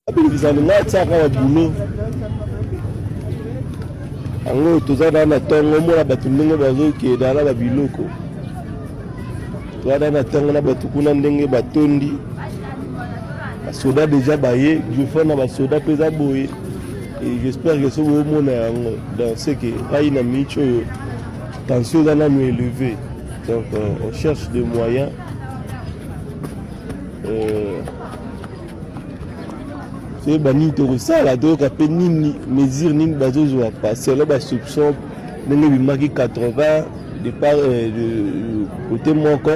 Abengisalinga tsaka wa boulot. Ango toza na tongo mona batu ndenge bazoki dala ba biloko. Toza na tongo na batu kuna ndenge batondi. Basoda déjà baye, je fais na basoda peza boye. Et j'espère que ce moment dans ce que Raïna Micho tension dans nous élevée. Donc on cherche des moyens. C'est bani to ça là donc après ni mesure ni bazo zo passer là ba soupçon ndenge bimaki 80 départ de côté Moko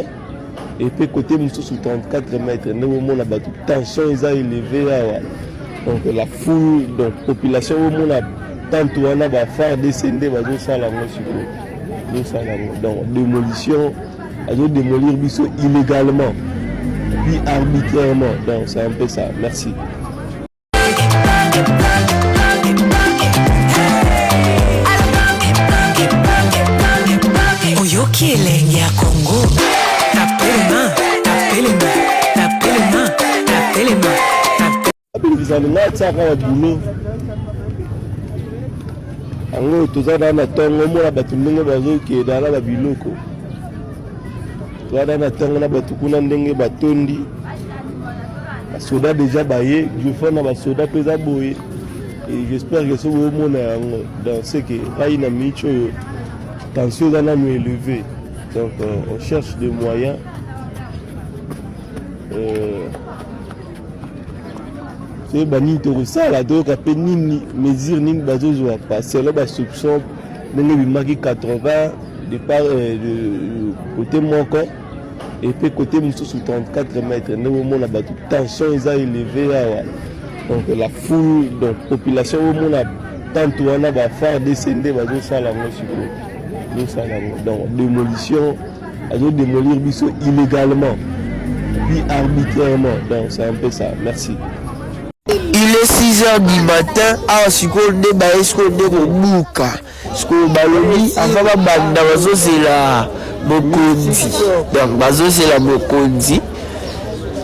et puis côté Moussou 34 mètres ndenge mona ba tension ils a élevé là. Donc la foule donc population au monde a tant on a faire descendre bazo ça la donc démolition bazo démolir biso illégalement puis arbitrairement donc c'est un peu ça. Merci. Oyoki elenge ya Congo tapelema Abengisalinga tsaka wa boulot. Ango toza na tongo mona batu ndenge bazoki dala ba biloko. Toza na tongo na batu kuna ndenge batondi. Basoda déjà baye, je fais na basoda peza boye. Et j'espère que ce moment dans ce que Raïna Micho tension dans nous élevée. Donc on cherche des moyens. C'est bani to ça là donc après ni mesure ni bazo zo passer là ba soupçon ndenge bimaki 80 départ de côté Moko et puis côté Moussou 34 mètres ndenge mona ba tension ils a élevé là. Donc la foule donc population au monde a tant on a faire descendre bazo ça la donc démolition bazo démolir biso illégalement puis arbitrairement donc c'est un peu ça. Merci. Il est 6h du matin, à Sikol de Baesco de Robuka. Skol Balobi, avant ma bande, Bazo c'est la Mokondi. Donc Bazo c'est la Mokondi.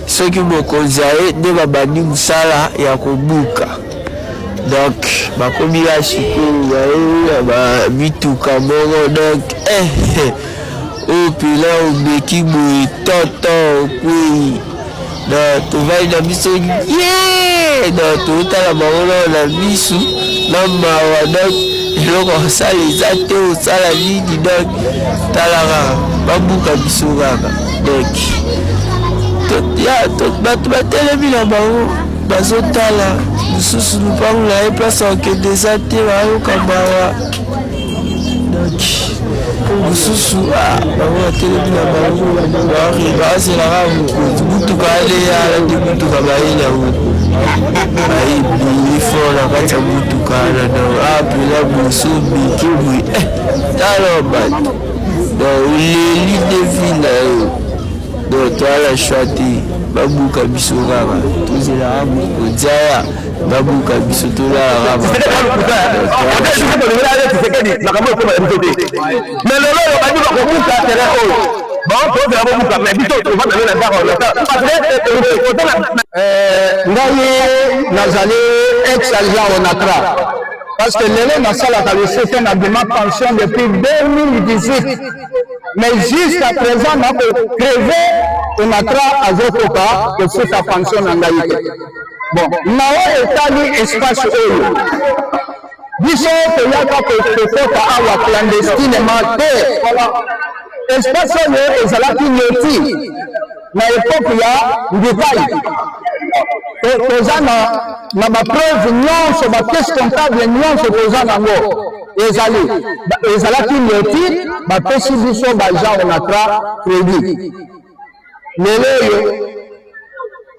Ceux qui Mokondi a de ma bande Moussala et à Robuka. Donc, ma commis à Sikol, ma Bituka Moro, donc, oh, puis là, au Beki Boui, Toto, oui. Donc, tu vas dans biso donc tu as la parole la biso na mawa donc je ça les actes au ça la vie donc talara babuka biso kaka donc ya to batelemi na bango bazotala mosusu lupango na ye place okende eza te bayoka mawa donc mosusu bango batelemi na bango bazelaka mutuka aleya alandi mutuka bayela bayebi fort na kati ya mutuka na apela boso bikibwi tala bato donc leli devi na yo donc toala choix te babuka biso kaka tozelaka mokondiaya babuka biso tolalaka mais lelo oyo badi bakobuka tere oyo baotozela bobuka mais biso tovanda na ndako ngai nazali ex-agent onatra parce que lelo nasalaka le système na demande pension depuis 2018 mais jusqu'à présent nakocreve onatra azokoka kofuta pension na ngai te bon nayo etali espace oyo biso toyaka kokota awa clandestinement te espace oyo ezalaki loti na époque ya Ndikai toza na bapreuve nyonso bapiece comptable nyonso toza nango ezalaki loti bapesi biso bajean onatra crédit lelo oyo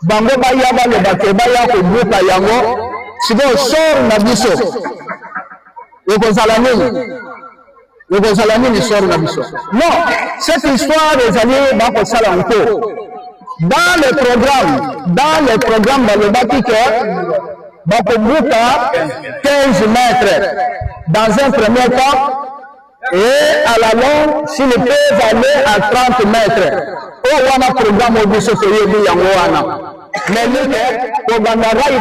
bango baya baloba ke baya kobuka yango sikoyo sor na biso ekozala nini sor na biso non cette histoire ezali bakosala nko dans le programme balobaki ke bakobuka 15 mètres dans un premier temps et à la longue, s'ils peuvent aller à 30 mètres. Oh, on a un programme au biso pour y aller. Mais nous, pour Bandara, il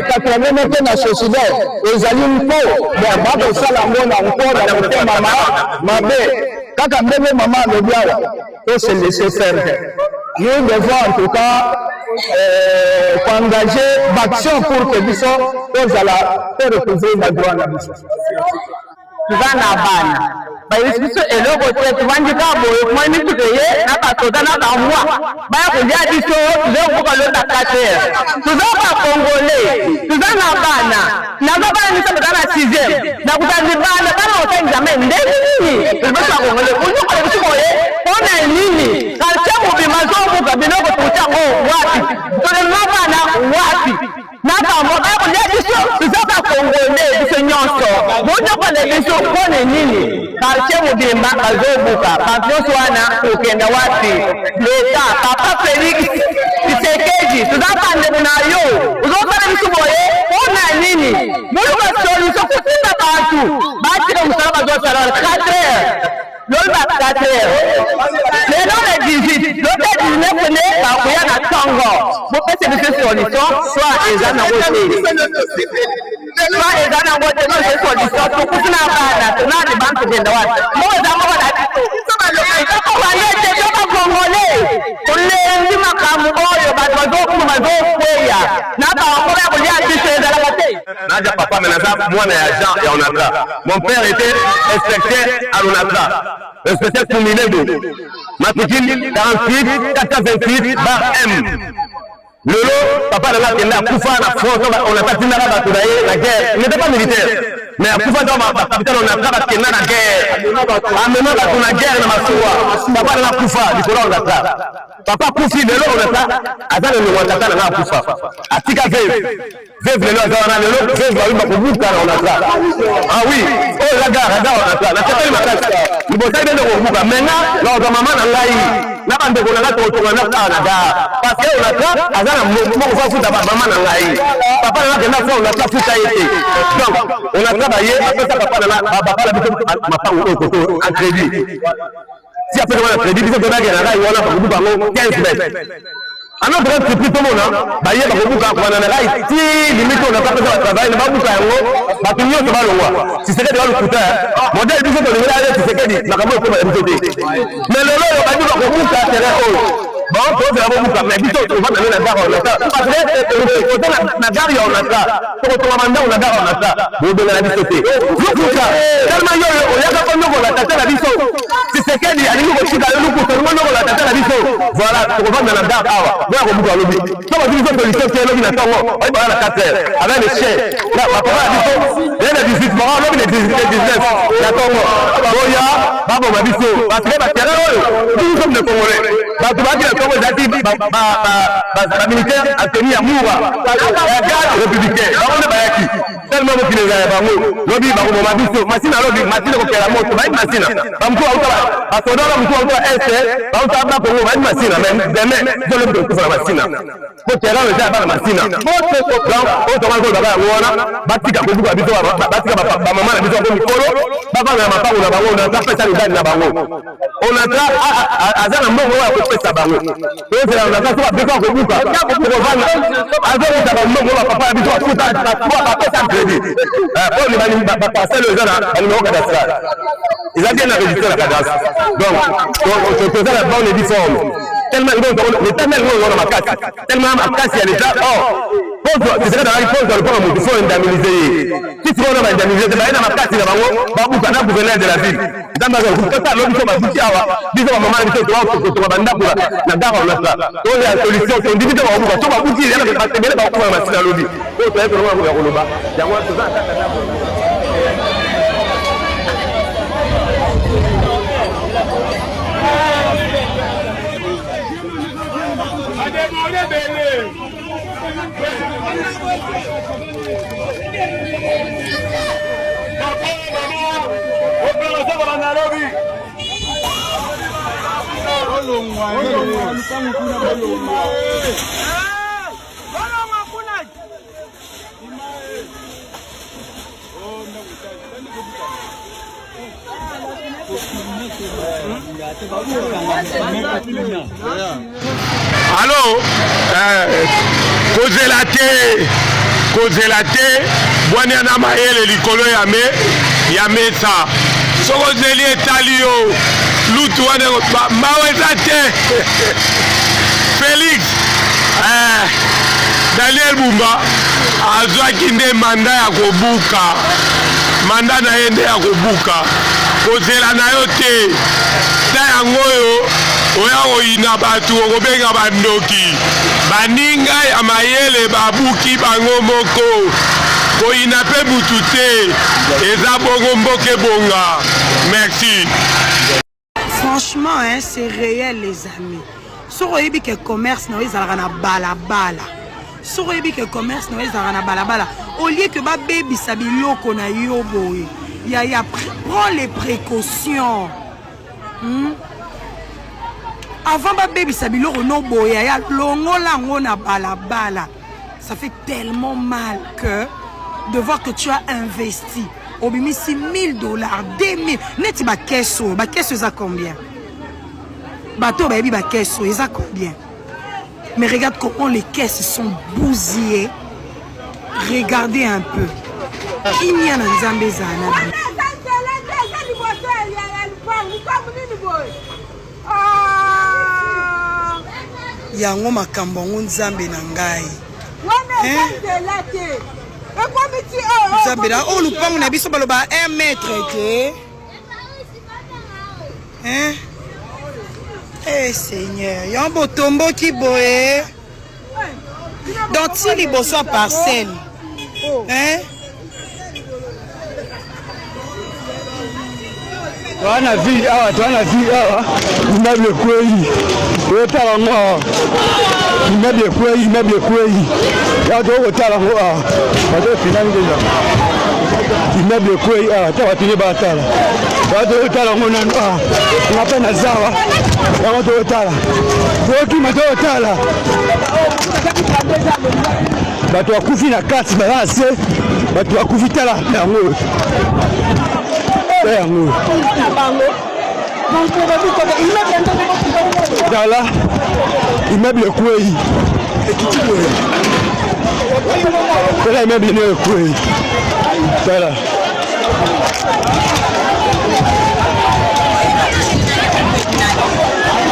80 mètres dans ce sujet. Les alliés, mais Babo Salamon, encore dans le maman, ma mère, quand on met maman le bien, il faut se laisser faire. Nous devons en tout cas engager l'action pour que nous puissions retrouver la droit à la mission. Tuzana bana bayisiso eloko te tubandika boyo mwani tutoye na batoda na bamwa baya kulia biso tuzo ko lota kater tuzo ba congolais tuzana bana na bana ni sababu na 6e na kutani bana ota examen ndeni tuzo congolais kunyo ko biso boye ona nini kalcha mubimazo mukabinoko tutango wapi tuna bana wapi na bamwa baya kulia biso tuzo ba congolais biso nyonso bonyo ko le biso kone nini kalche mubimba kazobuka pampioso wana ukenda wapi leta papa Felix Tshisekedi tudapande munayo uzopana misuboye ona nini muri basolution kutinda bantu batira musaba zosara 4 heures lolba 4 heures lelo le 18 lote 19 ne bakuya na tongo bopese biso solution soit ezana wote soit ezana wote no solution tukuna bana tunani bantu genda wapi moza moza sema lokal ko walete toka Congolais kulendi makamu oyo bato bazokweya na bakola kulia biso ezala bate naja papa menaza mwana ya Jean ya Onatra. Mon père était inspecteur à Onatra, inspecteur Kumiledo, matricule 48 428 bar M. Lolo, papa de la Kenda, Koufa, la France, on a pas fini la guerre. Il n'était pas militaire. Mais à Koufa, dans ma capitale, on a pas fini la guerre. En même temps, on a guerre dans ma soie. Papa de la Koufa, du Coran, on a ça. Papa Koufi, de l'eau, on a ça. Attends, on a ça, on a Koufa. À Tika Vev. Vev, le lot, on a le lot. Vev, on a eu beaucoup de on a ça. Ah oui. Oh, la gare, on a ça. La capitale, on a ça. Il faut savoir de maintenant, lors de maman, on a eu. N'a pas de qu'on a là, on a ça. Parce qu'on a ça, maman nangai papa na kenda kwa on a tafuta yete donc on a travaillé après ça papa na papa la biso mapango ko en crédit si après on a crédit biso to na gena ngai wana pa kubuka ngo 15 mètres ano bref tout le monde ba yeba kubuka kwa na ngai ti limite on a pas fait travail na babuka ngo ba tunyo to balongwa si c'est de l'autre modèle biso to ngela ale si c'est que makambo ko ba biso te mais le lo ba biso kubuka tere o bon, pour faire la bonne mais plutôt on va donner la gare en Nata. Parce que la gare en Nata, pour qu'on manda on la gare en Nata, vous donnez la bisoté. Tellement on y a pas nous la tata la biso. Si c'est qu'elle y a nous aussi dans le coup tellement on la tata la biso. Voilà, pour va dans la gare ah, voilà on bouge au lobby. Comme on dit une solution qui est lobby na tongo, on va à la 4 heures avec les chais. Là, papa la biso, il y a la 18 mois, lobby les 19 la tongo. Boya, babo ma biso, parce que ba terrain tout comme le Congolais. Ba tu vas dire comme zati ba militaire a tenu à Moura la garde républicaine ba on ba yaki tellement mo kile ya ba mo lobi ba mo mabiso masina lobi masina ko kela moto ba masina ba mtu auto ba soda ba mtu auto ese ba auto ba ko ba masina mais demain je le peux faire masina ko kela le ja ba masina donc auto ba ko ba wona batika ko buka biso batika ba mama na biso ko mikolo ba ba na mapango na bango na pesa le na bango on a ça azana mbongo wa ko pesa bango donc on a ça biko ko buka ko vana azana ta mbongo wa papa biso ko ta ba pesa crédit on ni ba passer le zana ni mo ka ça ils ont bien enregistré la cadastre donc on se la bonne difforme tellement le tellement on ma casse tellement ma casse il y a déjà c'est ça dans la réponse dans le programme il faut indemniser si tu veux indemniser ba ina ma casse na bango ba buka na gouverneur de la ville damba ko kata lo biso ba buki awa biso ba mama biso to ba ndakula na dara on a ça on a solution on dit ba buka to ba buki yana ba tebele ba ko ma sina lobi ko to e ko ma ko loba yango to za ta Alors, kozela te bwani ana mayele likolo ya mesa soko ozeli etali yo lutu wana mawa eza te Félix Daniel Bumba azwaki nde manda ya kobuka manda na ye nde ya kobuka kozela na yo te ta yango oyo oya koyina bato okobenga bandoki baninga ya mayele babuki bango moko koyina mpe butu te eza bongo mboka ebonga. Merci. Franchement, hein, c'est réel les amis. Sur oyebi que commerce na ezalaka na balabala. Sur oyebi que commerce na ezalaka na balabala. Au lieu que ba baby sabiloko na yo boye. Ya prends les précautions. Avant ba baby sabiloko no boye ya longola ngona balabala. Ça fait tellement mal que de voir que tu as investi. Obimisi $1000, 2000. Neti ba keso ça combien? Bateau baby ba keso, ils a combien? Mais regarde comment les caisses sont bousillées. Regardez un peu. Il y a un Nzambe zana. Yango makambo Nzambe na ngai. Nzambe la o lupango na biso baloba 1 mètre te. Hein? Eh Seigneur, yambo tombo ki boye. Donc si li boso parcelle. Hein? Tuana vie awa. Immeuble kweli. Otala ngo. Immeuble kweli. Ya do otala ngo ah. Bato finali déjà. Immeuble kweli ah, ta watini batala. Bato otala ngo nanu ah. Ngapa na zawa. Ya bato otala. Boki mato otala. Bato wakufi na kasi balase. Bato wakufi tala yango. Voilà, immeuble Kwei. Voilà, immeuble Kwei. Voilà.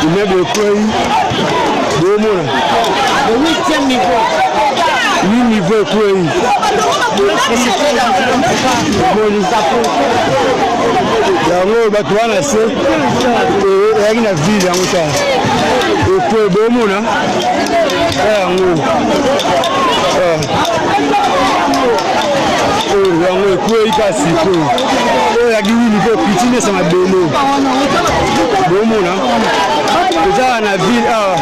Immeuble Kwei. Le 8e niveau. 8 niveaux Kwei. Yango bato wana se eyaki na ville yango ta ekwe bomona yango yango ekwei kasi oyo eyaki wili mpe piti nde esanga bele bomona ezaka na ville awa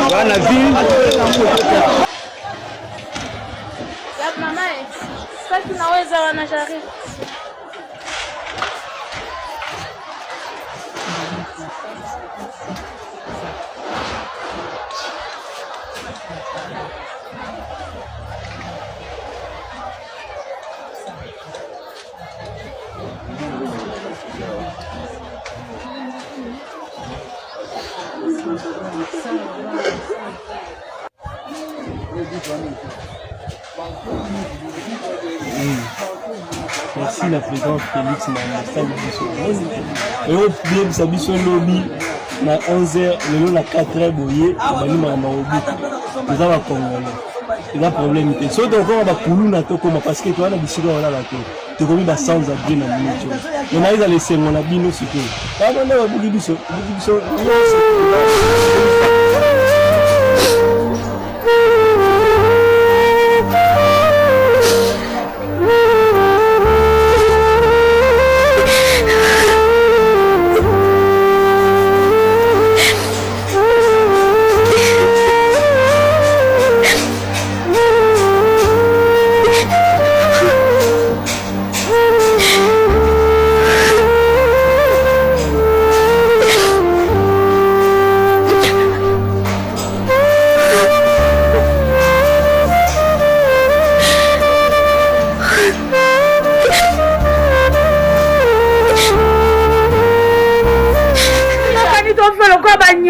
eza na ville. Tunaweza wanajaribu. Merci la présidente Félix na stade Sabiso lobby na 11h lelo na 4h boye bani mama obuka eza ba congolais eza problème te so donc on va kuluna to koma parce que toi na bisika wala la to te komi ba sans abri na minute on a ils laisser mon abino siko ba na ba biso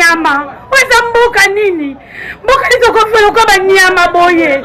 nyama. Oza mboka nini? Mboka nito kofelo kwa ba nyama boye.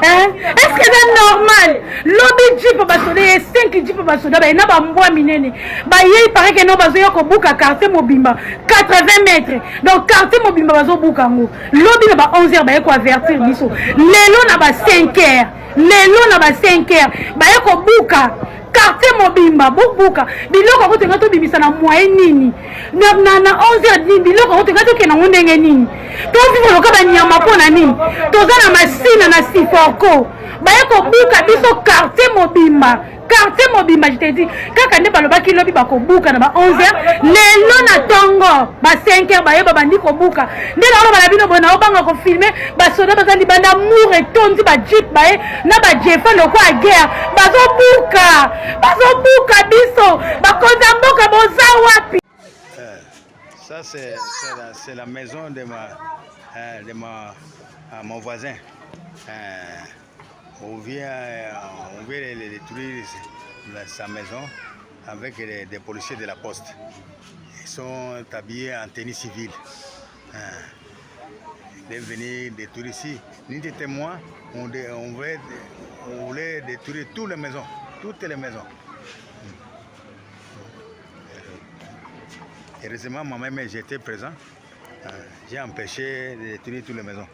Est-ce que c'est normal? Lobby jeep basoda ye 5 jeep basoda ba na ba mbwa minene. Ba ye paraît que non bazo yoko buka quartier Mobimba 80 mètres. Donc quartier Mobimba bazo buka ngo. Lobby na ba 11h ba yeko avertir biso. Lelo na ba 5h. Lelo na ba 5h. Ba yeko buka quartier Mobimba buka biloko ko tenga to bimisa na moyen nini na 11h ni biloko ko tenga to kena ndenge nini to vivre ka banyama pona nini to za na masina na sifoko bayeko buka biso quartier Mobimba je te dis kaka nde balobaki lobi bako buka na ba 11h lelo na tongo ba 5h bayeba bandi ko buka nde na bala bino bona obanga ko filmer ba soda bazali banda mour et tondi ba jeep bae na ba jefa loko a guerre bazo buka biso bakonza mboka boza wapi. Ça c'est la maison de mon voisin. On vient les détruire sa maison avec des policiers de la poste. Ils sont habillés en tenue civile. Ils sont venus détruire ici. Ni des témoins, on voulait détruire toutes les maisons. Heureusement, moi-même j'étais présent. J'ai empêché de détruire toutes les maisons.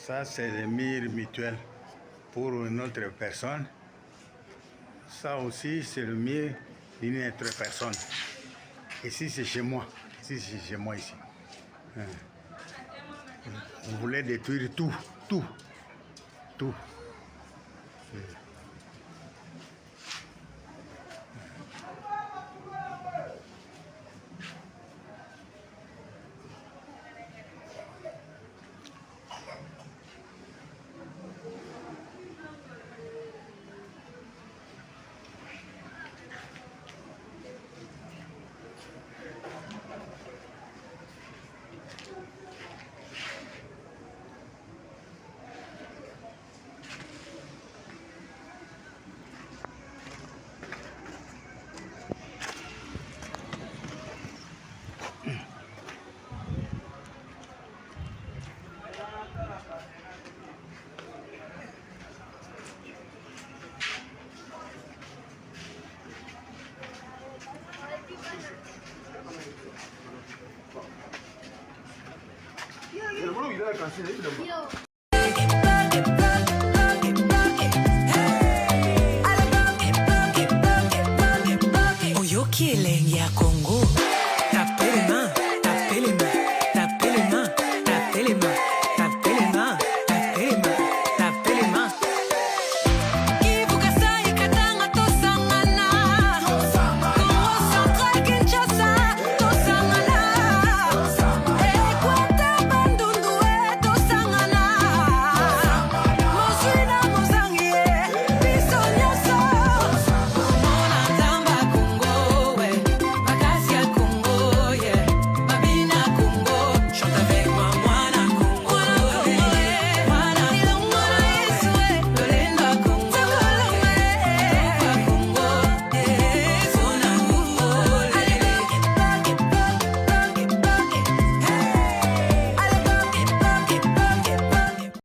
Ça, c'est le mur mutuel pour une autre personne. Ça aussi, c'est le mur d'une autre personne. Ici, c'est chez moi. Ici. On voulait détruire tout. Oyoki elengi ya Congo, tapez les mains.